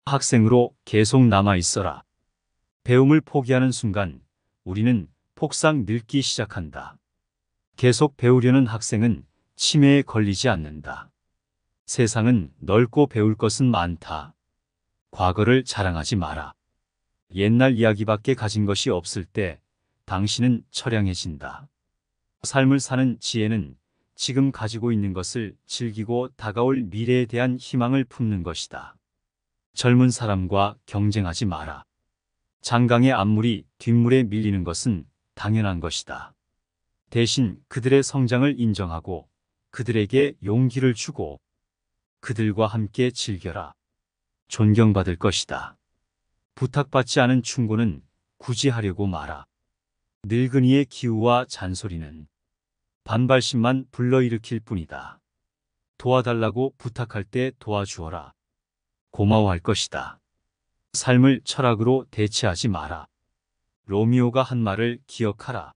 학생으로 계속 남아 있어라. 배움을 포기하는 순간 우리는 폭삭 늙기 시작한다. 계속 배우려는 학생은 치매에 걸리지 않는다. 세상은 넓고 배울 것은 많다. 과거를 자랑하지 마라. 옛날 이야기밖에 가진 것이 없을 때 당신은 처량해진다. 삶을 사는 지혜는 지금 가지고 있는 것을 즐기고 다가올 미래에 대한 희망을 품는 것이다. 젊은 사람과 경쟁하지 마라. 장강의 앞물이 뒷물에 밀리는 것은 당연한 것이다. 대신 그들의 성장을 인정하고 그들에게 용기를 주고 그들과 함께 즐겨라. 존경받을 것이다. 부탁받지 않은 충고는 굳이 하려고 마라. 늙은이의 기우와 잔소리는 반발심만 불러일으킬 뿐이다. 도와달라고 부탁할 때 도와주어라. 고마워할 것이다. 삶을 철학으로 대체하지 마라. 로미오가 한 말을 기억하라.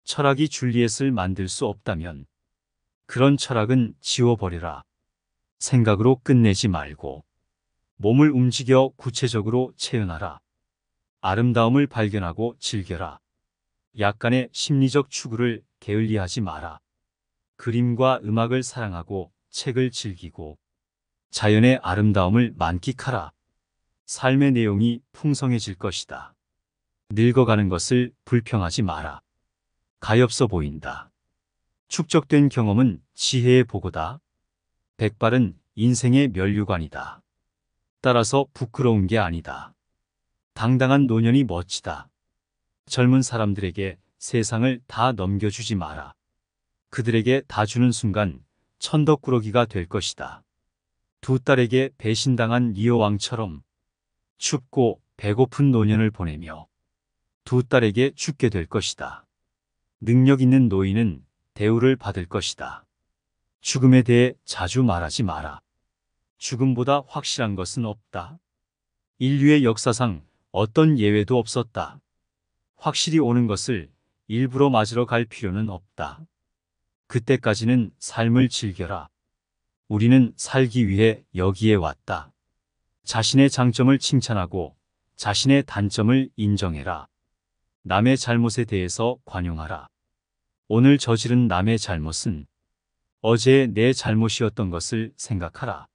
철학이 줄리엣을 만들 수 없다면 그런 철학은 지워버려라. 생각으로 끝내지 말고 몸을 움직여 구체적으로 체현하라. 아름다움을 발견하고 즐겨라. 약간의 심리적 추구를 게을리하지 마라. 그림과 음악을 사랑하고 책을 즐기고 자연의 아름다움을 만끽하라. 삶의 내용이 풍성해질 것이다. 늙어가는 것을 불평하지 마라. 가엾어 보인다. 축적된 경험은 지혜의 보고다. 백발은 인생의 면류관이다. 따라서 부끄러운 게 아니다. 당당한 노년이 멋지다. 젊은 사람들에게 세상을 다 넘겨주지 마라. 그들에게 다 주는 순간 천덕꾸러기가 될 것이다. 두 딸에게 배신당한 리오 왕처럼 춥고 배고픈 노년을 보내며 두 딸에게 죽게 될 것이다. 능력 있는 노인은 대우를 받을 것이다. 죽음에 대해 자주 말하지 마라. 죽음보다 확실한 것은 없다. 인류의 역사상 어떤 예외도 없었다. 확실히 오는 것을 일부러 맞으러 갈 필요는 없다. 그때까지는 삶을 즐겨라. 우리는 살기 위해 여기에 왔다. 자신의 장점을 칭찬하고 자신의 단점을 인정해라. 남의 잘못에 대해서 관용하라. 오늘 저지른 남의 잘못은 어제의 내 잘못이었던 것을 생각하라.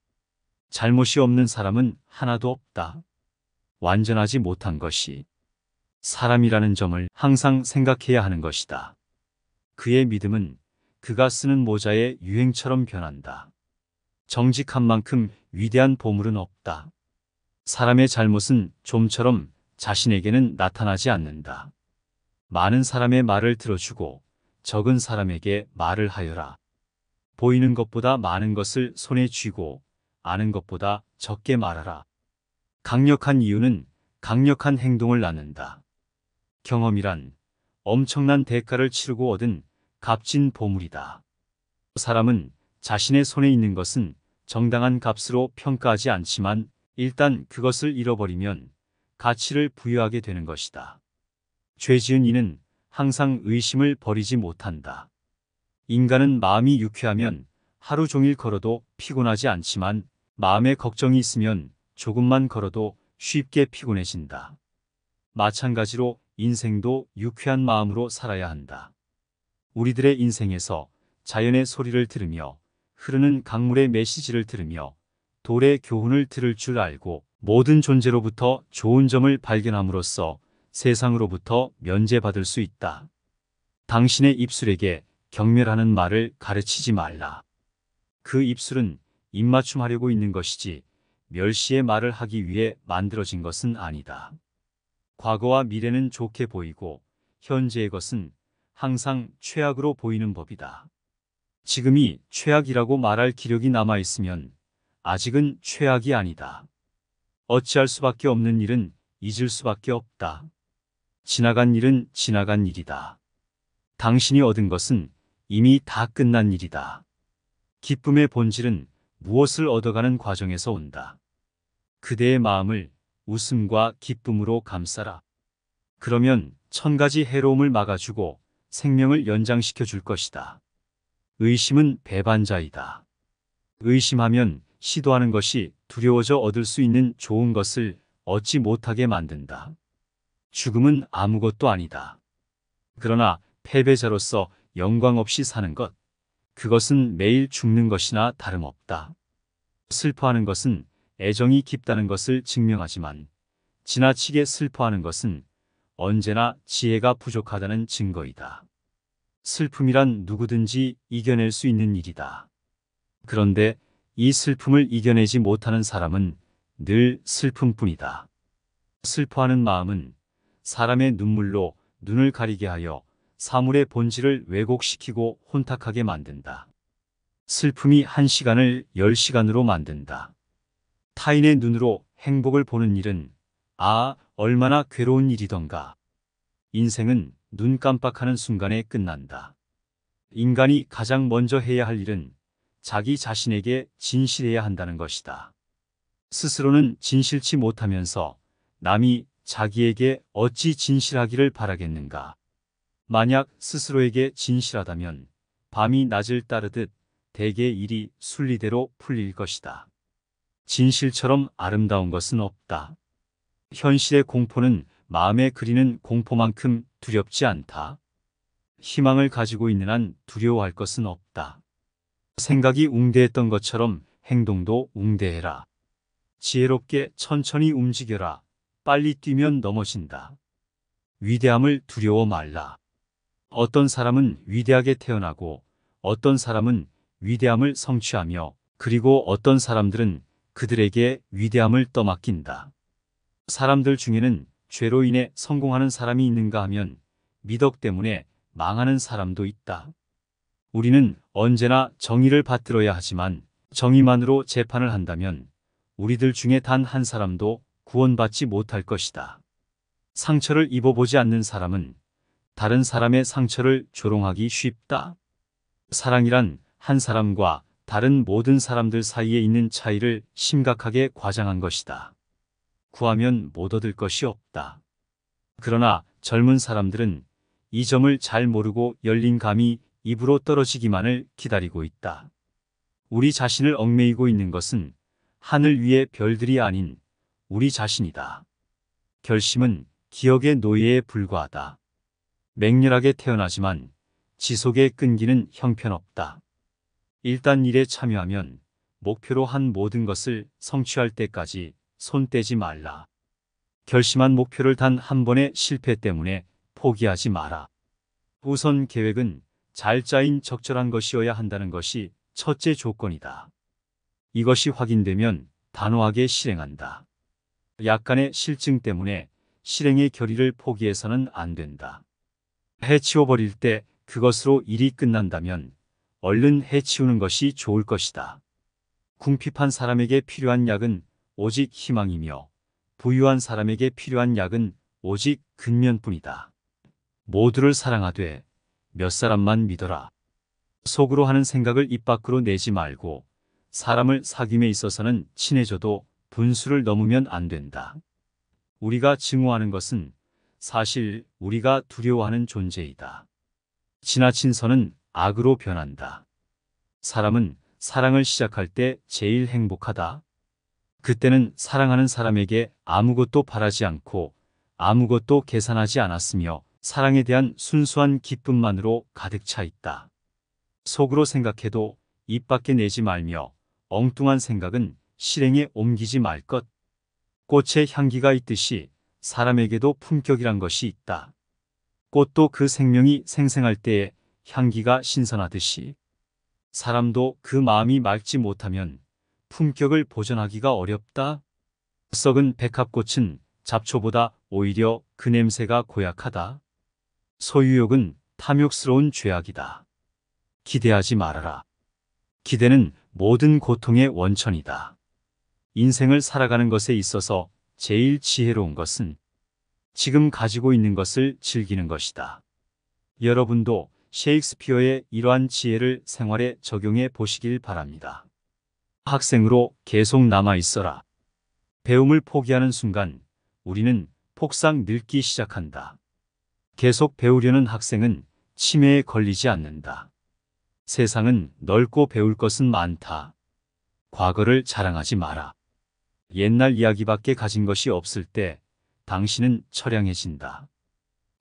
잘못이 없는 사람은 하나도 없다. 완전하지 못한 것이 사람이라는 점을 항상 생각해야 하는 것이다. 그의 믿음은 그가 쓰는 모자의 유행처럼 변한다. 정직한 만큼 위대한 보물은 없다. 사람의 잘못은 좀처럼 자신에게는 나타나지 않는다. 많은 사람의 말을 들어주고 적은 사람에게 말을 하여라. 보이는 것보다 많은 것을 손에 쥐고 아는 것보다 적게 말하라. 강력한 이유는 강력한 행동을 낳는다. 경험이란 엄청난 대가를 치르고 얻은 값진 보물이다. 사람은 자신의 손에 있는 것은 정당한 값으로 평가하지 않지만 일단 그것을 잃어버리면 가치를 부여하게 되는 것이다. 죄지은 이는 항상 의심을 버리지 못한다. 인간은 마음이 유쾌하면 하루 종일 걸어도 피곤하지 않지만 마음에 걱정이 있으면 조금만 걸어도 쉽게 피곤해진다. 마찬가지로 인생도 유쾌한 마음으로 살아야 한다. 우리들의 인생에서 자연의 소리를 들으며 흐르는 강물의 메시지를 들으며 돌의 교훈을 들을 줄 알고 모든 존재로부터 좋은 점을 발견함으로써 세상으로부터 면제받을 수 있다. 당신의 입술에게 경멸하는 말을 가르치지 말라. 그 입술은 입맞춤하려고 있는 것이지 멸시의 말을 하기 위해 만들어진 것은 아니다. 과거와 미래는 좋게 보이고 현재의 것은 항상 최악으로 보이는 법이다. 지금이 최악이라고 말할 기력이 남아있으면 아직은 최악이 아니다. 어찌할 수밖에 없는 일은 잊을 수밖에 없다. 지나간 일은 지나간 일이다. 당신이 얻은 것은 이미 다 끝난 일이다. 기쁨의 본질은 무엇을 얻어가는 과정에서 온다. 그대의 마음을 웃음과 기쁨으로 감싸라. 그러면 1000가지 해로움을 막아주고 생명을 연장시켜 줄 것이다. 의심은 배반자이다. 의심하면 시도하는 것이 두려워져 얻을 수 있는 좋은 것을 얻지 못하게 만든다. 죽음은 아무것도 아니다. 그러나 패배자로서 영광 없이 사는 것, 그것은 매일 죽는 것이나 다름없다. 슬퍼하는 것은 애정이 깊다는 것을 증명하지만 지나치게 슬퍼하는 것은 언제나 지혜가 부족하다는 증거이다. 슬픔이란 누구든지 이겨낼 수 있는 일이다. 그런데 이 슬픔을 이겨내지 못하는 사람은 늘 슬픔뿐이다. 슬퍼하는 마음은 사람의 눈물로 눈을 가리게 하여 사물의 본질을 왜곡시키고 혼탁하게 만든다. 슬픔이 1시간을 10시간으로 만든다. 타인의 눈으로 행복을 보는 일은 얼마나 괴로운 일이던가. 인생은 눈 깜빡하는 순간에 끝난다. 인간이 가장 먼저 해야 할 일은 자기 자신에게 진실해야 한다는 것이다. 스스로는 진실치 못하면서 남이 자기에게 어찌 진실하기를 바라겠는가. 만약 스스로에게 진실하다면 밤이 낮을 따르듯 대개 일이 순리대로 풀릴 것이다. 진실처럼 아름다운 것은 없다. 현실의 공포는 마음에 그리는 공포만큼 두렵지 않다. 희망을 가지고 있는 한 두려워할 것은 없다. 생각이 웅대했던 것처럼 행동도 웅대해라. 지혜롭게 천천히 움직여라. 빨리 뛰면 넘어진다. 위대함을 두려워 말라. 어떤 사람은 위대하게 태어나고 어떤 사람은 위대함을 성취하며 그리고 어떤 사람들은 그들에게 위대함을 떠맡긴다. 사람들 중에는 죄로 인해 성공하는 사람이 있는가 하면 미덕 때문에 망하는 사람도 있다. 우리는 언제나 정의를 받들어야 하지만 정의만으로 재판을 한다면 우리들 중에 단 한 사람도 구원받지 못할 것이다. 상처를 입어보지 않는 사람은 다른 사람의 상처를 조롱하기 쉽다. 사랑이란 한 사람과 다른 모든 사람들 사이에 있는 차이를 심각하게 과장한 것이다. 구하면 못 얻을 것이 없다. 그러나 젊은 사람들은 이 점을 잘 모르고 열린 감이 입으로 떨어지기만을 기다리고 있다. 우리 자신을 얽매이고 있는 것은 하늘 위의 별들이 아닌 우리 자신이다. 결심은 기억의 노예에 불과하다. 맹렬하게 태어나지만 지속의 끈기는 형편없다. 일단 일에 참여하면 목표로 한 모든 것을 성취할 때까지 손 떼지 말라. 결심한 목표를 단 한 번의 실패 때문에 포기하지 마라. 우선 계획은 잘 짜인 적절한 것이어야 한다는 것이 첫째 조건이다. 이것이 확인되면 단호하게 실행한다. 약간의 실증 때문에 실행의 결의를 포기해서는 안 된다. 해치워버릴 때 그것으로 일이 끝난다면 얼른 해치우는 것이 좋을 것이다. 궁핍한 사람에게 필요한 약은 오직 희망이며 부유한 사람에게 필요한 약은 오직 근면뿐이다. 모두를 사랑하되 몇 사람만 믿어라. 속으로 하는 생각을 입 밖으로 내지 말고 사람을 사귐에 있어서는 친해져도 분수를 넘으면 안 된다. 우리가 증오하는 것은 사실 우리가 두려워하는 존재이다. 지나친 선은 악으로 변한다. 사람은 사랑을 시작할 때 제일 행복하다. 그때는 사랑하는 사람에게 아무것도 바라지 않고 아무것도 계산하지 않았으며 사랑에 대한 순수한 기쁨만으로 가득 차 있다. 속으로 생각해도 입 밖에 내지 말며 엉뚱한 생각은 실행에 옮기지 말 것. 꽃에 향기가 있듯이 사람에게도 품격이란 것이 있다. 꽃도 그 생명이 생생할 때에 향기가 신선하듯이 사람도 그 마음이 맑지 못하면 품격을 보존하기가 어렵다. 썩은 백합꽃은 잡초보다 오히려 그 냄새가 고약하다. 소유욕은 탐욕스러운 죄악이다. 기대하지 말아라. 기대는 모든 고통의 원천이다. 인생을 살아가는 것에 있어서 제일 지혜로운 것은 지금 가지고 있는 것을 즐기는 것이다. 여러분도 셰익스피어의 이러한 지혜를 생활에 적용해 보시길 바랍니다. 학생으로 계속 남아 있어라. 배움을 포기하는 순간 우리는 폭삭 늙기 시작한다. 계속 배우려는 학생은 치매에 걸리지 않는다. 세상은 넓고 배울 것은 많다. 과거를 자랑하지 마라. 옛날 이야기밖에 가진 것이 없을 때 당신은 처량해진다.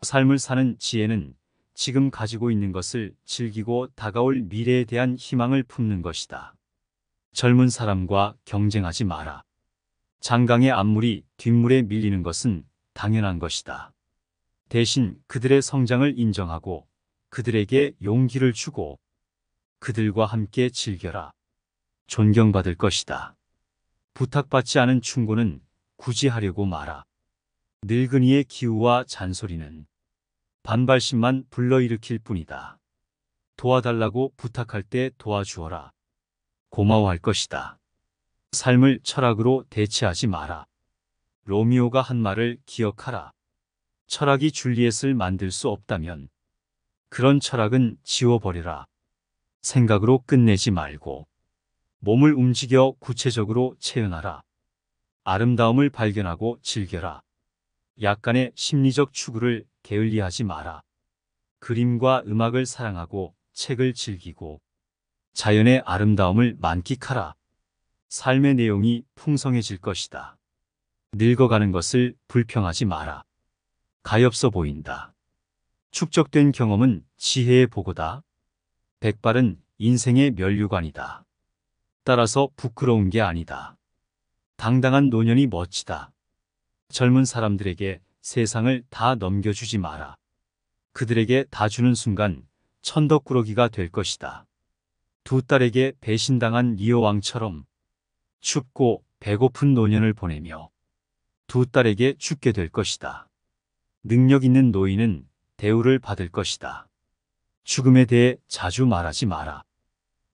삶을 사는 지혜는 지금 가지고 있는 것을 즐기고 다가올 미래에 대한 희망을 품는 것이다. 젊은 사람과 경쟁하지 마라. 장강의 앞물이 뒷물에 밀리는 것은 당연한 것이다. 대신 그들의 성장을 인정하고 그들에게 용기를 주고 그들과 함께 즐겨라. 존경받을 것이다. 부탁받지 않은 충고는 굳이 하려고 마라. 늙은이의 기우와 잔소리는 반발심만 불러일으킬 뿐이다. 도와달라고 부탁할 때 도와주어라. 고마워할 것이다. 삶을 철학으로 대체하지 마라. 로미오가 한 말을 기억하라. 철학이 줄리엣을 만들 수 없다면 그런 철학은 지워버려라. 생각으로 끝내지 말고 몸을 움직여 구체적으로 체현하라. 아름다움을 발견하고 즐겨라. 약간의 심리적 추구를 게을리하지 마라. 그림과 음악을 사랑하고 책을 즐기고 자연의 아름다움을 만끽하라. 삶의 내용이 풍성해질 것이다. 늙어가는 것을 불평하지 마라. 가엾어 보인다. 축적된 경험은 지혜의 보고다. 백발은 인생의 면류관이다. 따라서 부끄러운 게 아니다. 당당한 노년이 멋지다. 젊은 사람들에게 세상을 다 넘겨주지 마라. 그들에게 다 주는 순간 천덕꾸러기가 될 것이다. 두 딸에게 배신당한 리오 왕처럼 춥고 배고픈 노년을 보내며 두 딸에게 죽게 될 것이다. 능력 있는 노인은 대우를 받을 것이다. 죽음에 대해 자주 말하지 마라.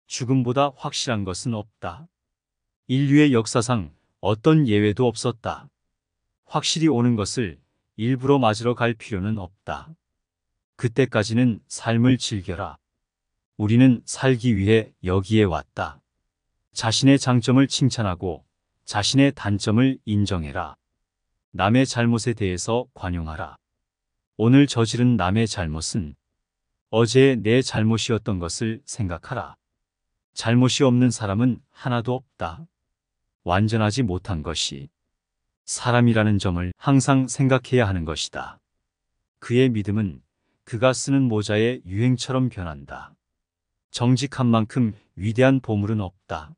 죽음보다 확실한 것은 없다. 인류의 역사상 어떤 예외도 없었다. 확실히 오는 것을 일부러 맞으러 갈 필요는 없다. 그때까지는 삶을 즐겨라. 우리는 살기 위해 여기에 왔다. 자신의 장점을 칭찬하고 자신의 단점을 인정해라. 남의 잘못에 대해서 관용하라. 오늘 저지른 남의 잘못은 어제의 내 잘못이었던 것을 생각하라. 잘못이 없는 사람은 하나도 없다. 완전하지 못한 것이 사람이라는 점을 항상 생각해야 하는 것이다. 그의 믿음은 그가 쓰는 모자의 유행처럼 변한다. 정직한 만큼 위대한 보물은 없다.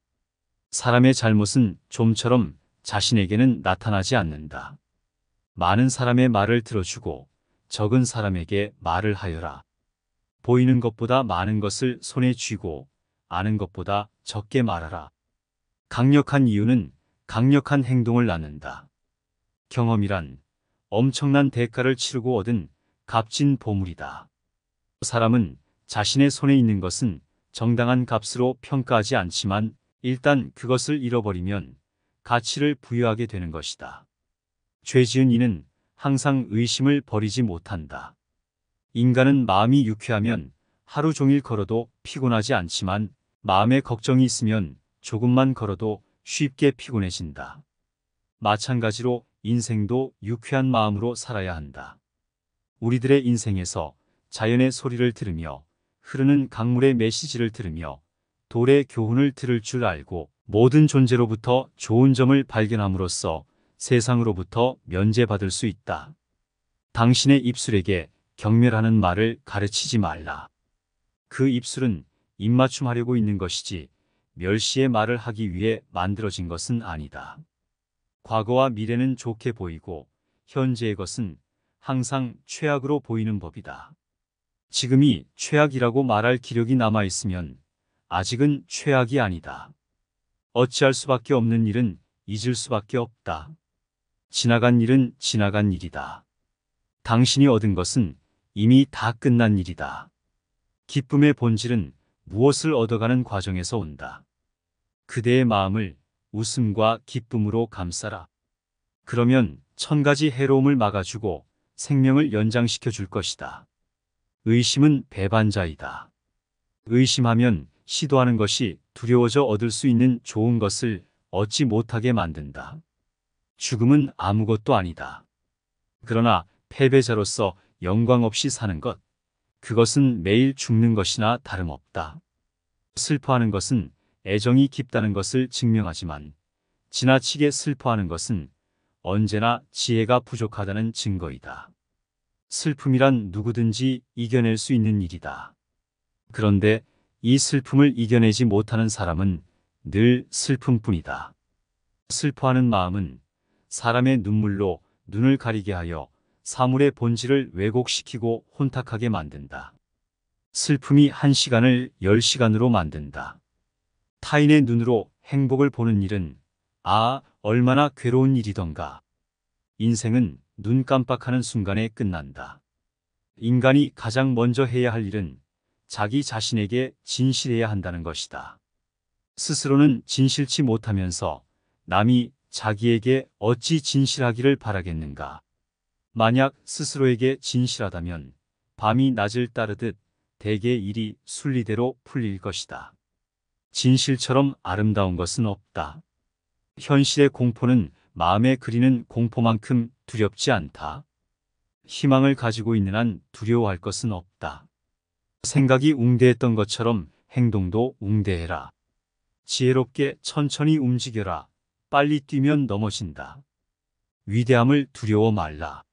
사람의 잘못은 좀처럼 자신에게는 나타나지 않는다. 많은 사람의 말을 들어주고 적은 사람에게 말을 하여라. 보이는 것보다 많은 것을 손에 쥐고 아는 것보다 적게 말하라. 강력한 이유는 강력한 행동을 낳는다. 경험이란 엄청난 대가를 치르고 얻은 값진 보물이다. 사람은 자신의 손에 있는 것은 정당한 값으로 평가하지 않지만 일단 그것을 잃어버리면 가치를 부여하게 되는 것이다. 죄지은 이는 항상 의심을 버리지 못한다. 인간은 마음이 유쾌하면 하루 종일 걸어도 피곤하지 않지만 마음에 걱정이 있으면 조금만 걸어도 쉽게 피곤해진다. 마찬가지로 인생도 유쾌한 마음으로 살아야 한다. 우리들의 인생에서 자연의 소리를 들으며 흐르는 강물의 메시지를 들으며 돌의 교훈을 들을 줄 알고 모든 존재로부터 좋은 점을 발견함으로써 세상으로부터 면제받을 수 있다. 당신의 입술에게 경멸하는 말을 가르치지 말라. 그 입술은 입맞춤하려고 있는 것이지 멸시의 말을 하기 위해 만들어진 것은 아니다. 과거와 미래는 좋게 보이고 현재의 것은 항상 최악으로 보이는 법이다. 지금이 최악이라고 말할 기력이 남아있으면 아직은 최악이 아니다. 어찌할 수밖에 없는 일은 잊을 수밖에 없다. 지나간 일은 지나간 일이다. 당신이 얻은 것은 이미 다 끝난 일이다. 기쁨의 본질은 무엇을 얻어가는 과정에서 온다. 그대의 마음을 웃음과 기쁨으로 감싸라. 그러면 1000가지 해로움을 막아주고 생명을 연장시켜 줄 것이다. 의심은 배반자이다. 의심하면 시도하는 것이 두려워져 얻을 수 있는 좋은 것을 얻지 못하게 만든다. 죽음은 아무것도 아니다. 그러나 패배자로서 영광 없이 사는 것, 그것은 매일 죽는 것이나 다름없다. 슬퍼하는 것은 애정이 깊다는 것을 증명하지만 지나치게 슬퍼하는 것은 언제나 지혜가 부족하다는 증거이다. 슬픔이란 누구든지 이겨낼 수 있는 일이다. 그런데 이 슬픔을 이겨내지 못하는 사람은 늘 슬픔뿐이다. 슬퍼하는 마음은 사람의 눈물로 눈을 가리게 하여 사물의 본질을 왜곡시키고 혼탁하게 만든다. 슬픔이 1시간을 10시간으로 만든다. 타인의 눈으로 행복을 보는 일은 얼마나 괴로운 일이던가. 인생은 눈 깜빡하는 순간에 끝난다. 인간이 가장 먼저 해야 할 일은 자기 자신에게 진실해야 한다는 것이다. 스스로는 진실치 못하면서 남이 자기에게 어찌 진실하기를 바라겠는가. 만약 스스로에게 진실하다면 밤이 낮을 따르듯 대개 일이 순리대로 풀릴 것이다. 진실처럼 아름다운 것은 없다. 현실의 공포는 마음에 그리는 공포만큼 두렵지 않다. 희망을 가지고 있는 한 두려워할 것은 없다. 생각이 웅대했던 것처럼 행동도 웅대해라. 지혜롭게 천천히 움직여라. 빨리 뛰면 넘어진다. 위대함을 두려워 말라.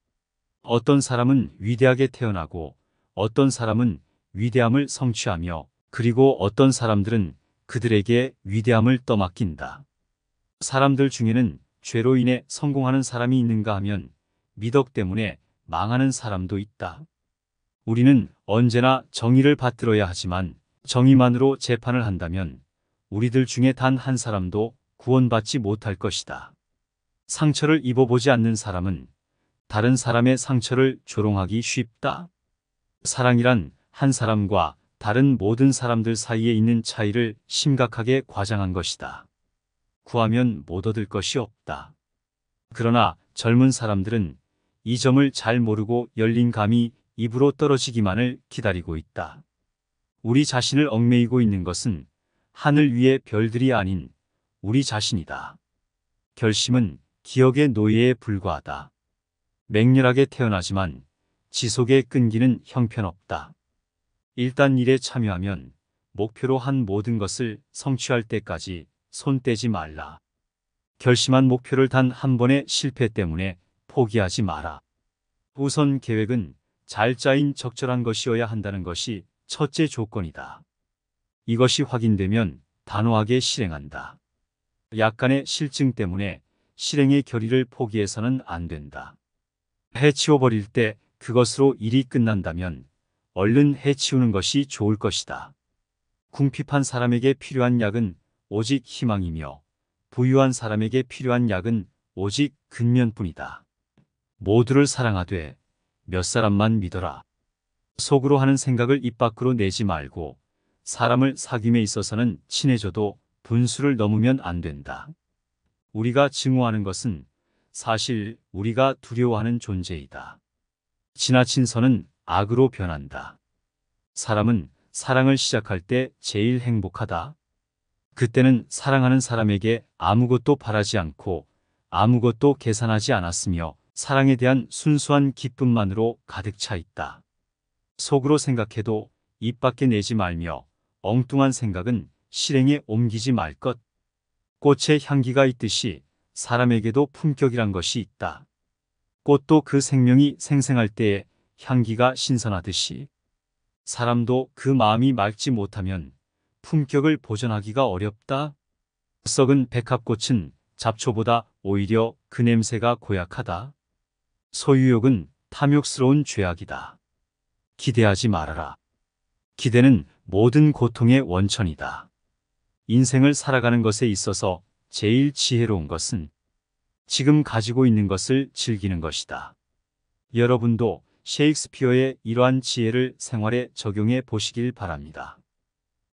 어떤 사람은 위대하게 태어나고 어떤 사람은 위대함을 성취하며 그리고 어떤 사람들은 그들에게 위대함을 떠맡긴다. 사람들 중에는 죄로 인해 성공하는 사람이 있는가 하면 미덕 때문에 망하는 사람도 있다. 우리는 언제나 정의를 받들어야 하지만 정의만으로 재판을 한다면 우리들 중에 단 한 사람도 구원받지 못할 것이다. 상처를 입어보지 않는 사람은 다른 사람의 상처를 조롱하기 쉽다. 사랑이란 한 사람과 다른 모든 사람들 사이에 있는 차이를 심각하게 과장한 것이다. 구하면 못 얻을 것이 없다. 그러나 젊은 사람들은 이 점을 잘 모르고 열린 감이 입으로 떨어지기만을 기다리고 있다. 우리 자신을 얽매이고 있는 것은 하늘 위의 별들이 아닌 우리 자신이다. 결심은 기억의 노예에 불과하다. 맹렬하게 태어나지만 지속의 끈기는 형편없다. 일단 일에 참여하면 목표로 한 모든 것을 성취할 때까지 손 떼지 말라. 결심한 목표를 단 한 번의 실패 때문에 포기하지 마라. 우선 계획은 잘 짜인 적절한 것이어야 한다는 것이 첫째 조건이다. 이것이 확인되면 단호하게 실행한다. 약간의 실증 때문에 실행의 결의를 포기해서는 안 된다. 해치워버릴 때 그것으로 일이 끝난다면 얼른 해치우는 것이 좋을 것이다. 궁핍한 사람에게 필요한 약은 오직 희망이며 부유한 사람에게 필요한 약은 오직 근면뿐이다. 모두를 사랑하되 몇 사람만 믿어라. 속으로 하는 생각을 입 밖으로 내지 말고 사람을 사귐에 있어서는 친해져도 분수를 넘으면 안 된다. 우리가 증오하는 것은 사실 우리가 두려워하는 존재이다. 지나친 선은 악으로 변한다. 사람은 사랑을 시작할 때 제일 행복하다. 그때는 사랑하는 사람에게 아무것도 바라지 않고 아무것도 계산하지 않았으며 사랑에 대한 순수한 기쁨만으로 가득 차 있다. 속으로 생각해도 입 밖에 내지 말며 엉뚱한 생각은 실행에 옮기지 말 것. 꽃에 향기가 있듯이 사람에게도 품격이란 것이 있다. 꽃도 그 생명이 생생할 때에 향기가 신선하듯이 사람도 그 마음이 맑지 못하면 품격을 보존하기가 어렵다. 썩은 백합꽃은 잡초보다 오히려 그 냄새가 고약하다. 소유욕은 탐욕스러운 죄악이다. 기대하지 말아라. 기대는 모든 고통의 원천이다. 인생을 살아가는 것에 있어서 제일 지혜로운 것은 지금 가지고 있는 것을 즐기는 것이다. 여러분도 셰익스피어의 이러한 지혜를 생활에 적용해 보시길 바랍니다.